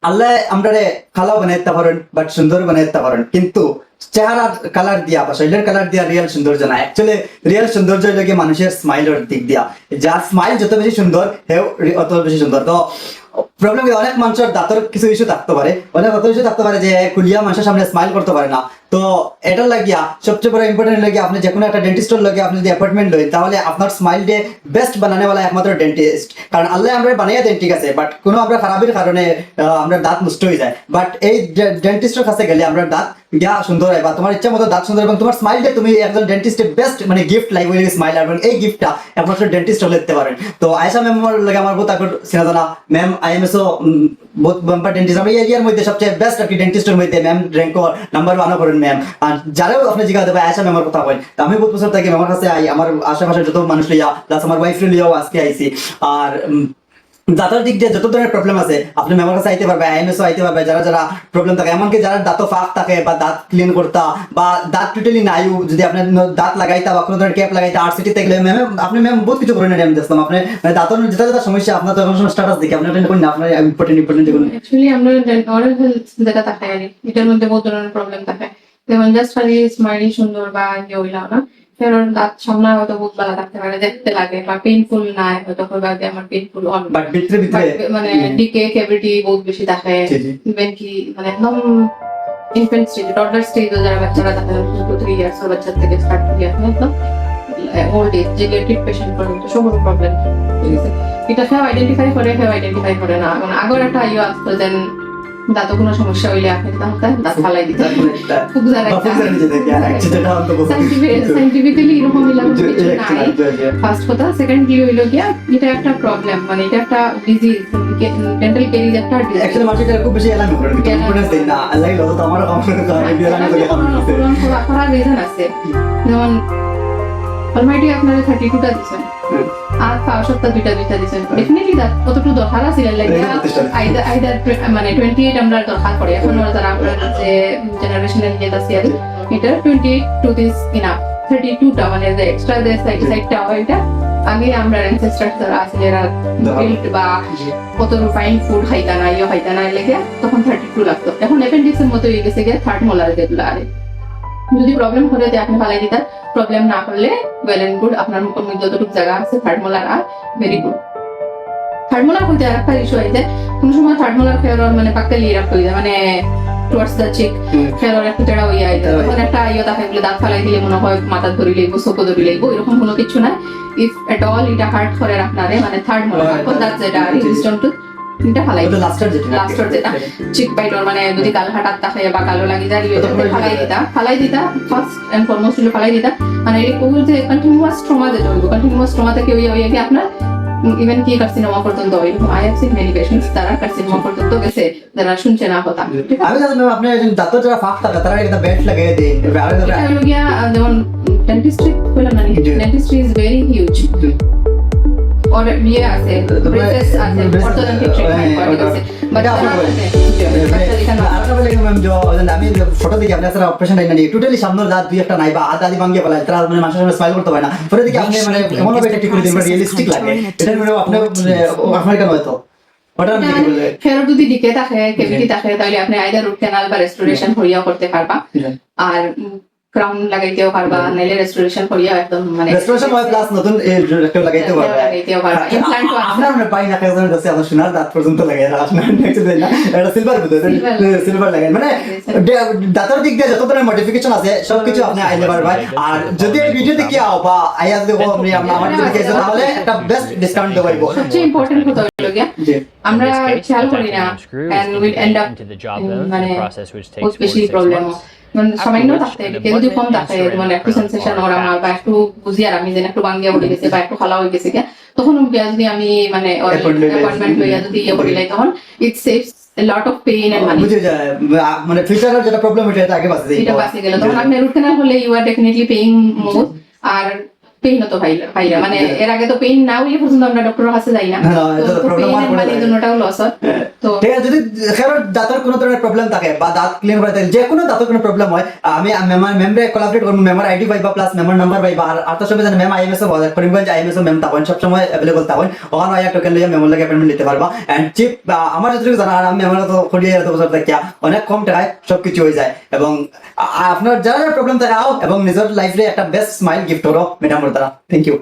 আল্লাহ আমরা খালা বানাইতে পারেন বাট সুন্দর বানাইতে পারেন, কিন্তু চেহারার কালার দিয়া বা শরীরের কালার দিয়া রিয়েল সৌন্দর্য না। অ্যাকচুয়ালি রিয়েল সৌন্দর্য লাগে মানুষের স্মাইলের দিক দিয়া, যার স্মাইল যত বেশি সুন্দর হেও অত বেশি সুন্দর। তো প্রবলেম অনেক মানুষের দাঁতের কিছু ইস্যু থাকতে পারে, অনেক অত ইস্যু থাকতে পারে যে কুলিয়া মানুষের সামনে স্মাইল করতে পারে না। তো এটার লাগিয়া সবচেয়ে বড় ইম্পর্টেন্ট লাগে আপনি যে কোনো একটা ডেন্টিস্টের লগে আপনি যদি অ্যাপয়েন্টমেন্ট লই, তাহলে আপনার স্মাইল ডে বেস্ট বানানে वाला একমাত্র ডেন্টিস্ট। কারণ আল্লাহ আমরা বানাইয়া দেন ঠিক আছে, বাট কোনো আমরা খারাপের কারণে আমরা দাঁত নষ্ট হয়ে যায়, বাট এই ডেন্টিস্টের কাছে গেলে আমরা দাঁত গিয়া সুন্দর হয় বা তোমার ইচ্ছা মতো দাঁত সুন্দর, এবং তোমার স্মাইল ডে তুমি একজন ডেন্টিস্টের বেস্ট মানে গিফট লাগবে স্মাইল, এবং এই গিফটটা একমাত্র ডেন্টিস্ট হলে দিতে পারেন। তো আয়েশা ম্যাম লাগে আমার বহুত আগর চিনা জানা ম্যাম, আইএমএসও বহুত বাম্পার ডেন্টিস্ট, আমরা এরিয়ার মধ্যে সবচেয়ে বেস্ট আর কি ডেন্টিস্টের মধ্যে ম্যাম র্যাঙ্ক নাম্বার 1 করেন ম্যাম। আর যারাও আপনি জিজ্ঞাসা দেবে আয়েশা ম্যামের কথা বলেন, তো আমি বহুত বছর থাকি ম্যামের কাছে আই, আমার আশেপাশে যত মানুষ লইয়া প্লাস আমার ওয়াইফ লিয়াও আজকে আইছি। আর দাঁতের দিক দিয়ে যত ধরনের প্রবলেম আছে আপনি ম্যামের কাছে আইতে পারবে, আইএমএসও আইতে পারবে, যারা যারা প্রবলেম থাকে, এমনকি যারা দাঁতও ফাঁক থাকে বা দাঁত ক্লিন করতা বা দাঁত টোটালি নাই, যদি আপনার দাঁত লাগাইতা বা কোনো ধরনের ক্যাপ লাগাইতা আরসিটি থাকলে ম্যাম আপনি ম্যাম বহুত কিছু করে নেন দেখলাম আপনি, মানে দাঁতের যেটা যেটা সমস্যা আপনার তো এখন স্ট্যাটাস দেখি আপনার কোন আপনার ইম্পর্টেন্ট যেগুলো অ্যাকচুয়ালি আমরা ওরাল হেলথ যেটা থাকে আর এটার মধ্যে বহুত ধরনের প্রবলেম থাকে, যেমন জাস্ট খালি স্মাইলি সুন্দর বা ইয়ে হইলাম না, ফের ওর দাঁত সামনে হয়তো বহুত ভালো থাকতে পারে, দেখতে লাগে বা পেইনফুল না হয়তো হবে আমার পেইনফুল হবে, বাট ভিতরে ভিতরে মানে ডিকে ক্যাভিটি বহুত বেশি থাকে, ইভেন কি মানে একদম ইনফ্যান্ট স্টেজ টডলার স্টেজ যারা বাচ্চারা থাকে 2-3 ইয়ার্স এর বাচ্চা থেকে স্টার্ট করে এখন একদম ওল্ড এজ জেনেটিক পেশেন্ট পর্যন্ত সব প্রবলেম ঠিক আছে। এটা কেউ আইডেন্টিফাই করে না, মানে আগের একটা ইয়ে আসতো দেন দাঁত কোনো সমস্যা হইলে আপনি দাঁত ফালাই দিতে খুব সাইন্টিফিক্যালি এরকম নাই ফার্স্ট কথা। সেকেন্ড কি হইলো গিয়া এটা একটা প্রবলেম, মানে এটা একটা ডিজিজ, ডেন্টাল ক্যারিজ একটা ডিজিজ। অ্যাকচুয়ালি মানুষ এটা খুব বেশি এলান করে কনফিডেন্স দেয় না, আল্লাহ লোক তো আমার করার রিজন আছে, যেমন অলমাইটি আপনারা 32টা দিচ্ছেন আর 5 সপ্তাহ দুইটা দিচ্ছেন, ডেফিনেটলি দ্যাট কতটুকু দরকার আছে লাগে আইদার মানে 28 আমরা দরকার পড়ে এখন যারা আমরা যে জেনারেশনাল ইয়ে আছে এটা 28 টু দিস ইনাফ 32টা মানে যে এক্সট্রা যে সাইডটা ওইটা আগে আমরা অ্যানসেস্টর যারা আছে যারা বিল্ড বা কত রিফাইন ফুড খাইতা না লাগে তখন 32 লাগতো, এখন অ্যাপেন্ডিক্সের মতো হয়ে গেছে গিয়ে থার্ড মোলার যেগুলো আর যদি প্রবলেম করে যে আপনি ফালাই দিতেন, প্রবলেম না করলে ওয়েল এন্ড গুড, আপনার মুখের মধ্যে যতটুকু জায়গা আছে third molar are very good. Third molar বলতে আর একটা ইস্যু হয় যে কোনো সময় থার্ড মোলার ফেরর মানে পাকতে লিয়ে রাখতে হয়ে যায়, মানে টুয়ার্ডস দ্য চিক ফেরর একটু তেড়া হয়ে যায়, তখন একটা ইয়ে থাকে বলে দাঁত ফালাই দিলে মনে হয় মাথা ধরি লাগবো চোখে ধরি লাগবো, এরকম কোনো কিছু না। ইফ এট অল এটা হার্ট করে আপনারে মানে থার্ড মোলার দাঁত যেটা রেজিস্ট্যান্ট টু এটা ফালাই লাস্টার যেটা চিক বাইটর মানে যদি কালো হাটাত থাকে বা কালো লাগি যায় ফালাই দিতা ফার্স্ট এন্ড ফরমোস্ট হলো ফালাই দিতা, মানে এই কোভিড যে কন্টিনিউয়াস ট্রমা যেটা হইব কন্টিনিউয়াস ট্রমা থেকে হইয়া কি আপনার ইভেন কি কার্সিনোমা পর্যন্ত হয়, I have seen many patients তারা কার্সিনোমা পর্যন্ত গেছে যারা শুনছে না কথা। আমি জানি আপনি একজন দাঁতের যারা ফাঁক থাকে তারা এটা বেড লাগিয়ে দেয়, এটা হলো গিয়া যেমন ডেন্টিস্ট্রি বললাম না, ডেন্টিস্ট্রি ইজ ভেরি হিউজ और ये আছে ব্রেসেস আছে অর্থোডন্টিক ট্রিটমেন্ট করে আছে বাট আপনারা বলে ম্যাম जो আমি ফটো দেখি আপনারা সারা অপারেশন নাই না টোটালি সামনের দাঁত দুই একটা নাই বা আদি ভাঙিয়ে ফেলায়, তারা মানে মানুষের সামনে স্মাইল করতে পারে না, পরে দেখি আপনি মানে এমন ভাবে এটা ঠিক করে দিন রিয়েলিস্টিক লাগে, এটা মানে আপনি আপনার কেন হয়তো ওটা আমি কি বলে ফেরত যদি দিকে থাকে ক্যাভিটি থাকে তাহলে আপনি আইদার রুট ক্যানাল বা রেস্টোরেশন করিয়া করতে পারবা, আর ক্রাউন লাগাইতেও পারবা, নাইলে রেস্টোরেশন করিয়া একদম মানে রেস্টোরেশন হয় প্লাস নতুন একটা লাগাইতে পারবা, ইমপ্ল্যান্ট আপনার মানে পাই না কেন দছে আপনার সোনার দাঁত পর্যন্ত লাগাই আপনার নেক্সট দেন না এটা সিলভার সিলভার লাগাই, মানে দাঁতের দিক দিয়ে যত ধরনের মডিফিকেশন আছে সবকিছু আপনি আইলে পারবা। আর যদি এই ভিডিওতে কি আও বা আইয়া দেখো আপনি আমার যদি কেসে তাহলে একটা বেস্ট ডিসকাউন্ট দেব পারবো। সবচেয়ে ইম্পর্টেন্ট কথা হলো গিয়া আমরা খেয়াল করি না এন্ড উইল এন্ড আপ মানে বেশি প্রবলেম সামান্য থাকতে যদি কম থাকে মানে একটু সেন্সেশন ওর আমার বা একটু বুঝি আর আমি যেন একটু বাঙ্গিয়া উঠে গেছে বা একটু খালা হয়ে গেছে তখন যদি আমি মানে অ্যাপয়েন্টমেন্ট লইয়া যদি ইয়ে করি লাই তখন ইট saves a lot of pain and money বুঝে যায় মানে ফিউচারের যেটা প্রবলেম এটা আগে বাঁচে গেল তখন আপনি রুট ক্যানাল হলে you are definitely paying more, আর পেইন তো ভাইরা মানে এর আগে তো পেইন না হইলে পর্যন্ত আমরা ডক্টরের কাছে যাই না, না, এটা তো problem পেইন আর পড়ে মানে যায়। দুটোটাও লস হয়। তো ঠিক আছে, যদি কারোর দাঁতের কোনো ধরনের প্রবলেম থাকে বা দাঁত ক্লিন করে থাকে, যে কোনো দাঁতের কোনো প্রবলেম হয়, আমি মেমরে কোলাবরেট করবো, মেমর আইডি পাইবা প্লাস মেমর নাম্বার পাইবা। আর তার সঙ্গে জানেন মেম আইএমএস করিমগঞ্জ আইএমএস মেম থাকেন সবসময় অ্যাভেলেবল থাকেন, ওখানে আয়া টোকেন লইয়া মেমর লাগে অ্যাপয়েন্টমেন্ট নিতে পারবা। এন্ড চিপ আমার যতটুকু জানা, আর আমি মেমর তো করিয়ে এত বছর দেখিয়া অনেক কম টাকায় সবকিছু হয়ে যায়। এবং আপনার যারা প্রবলেম থাকে আও এবং নিজের লাইফে একটা বেস্ট স্মাইল গিফট করো ম্যাডামের দ্বারা। Thank you.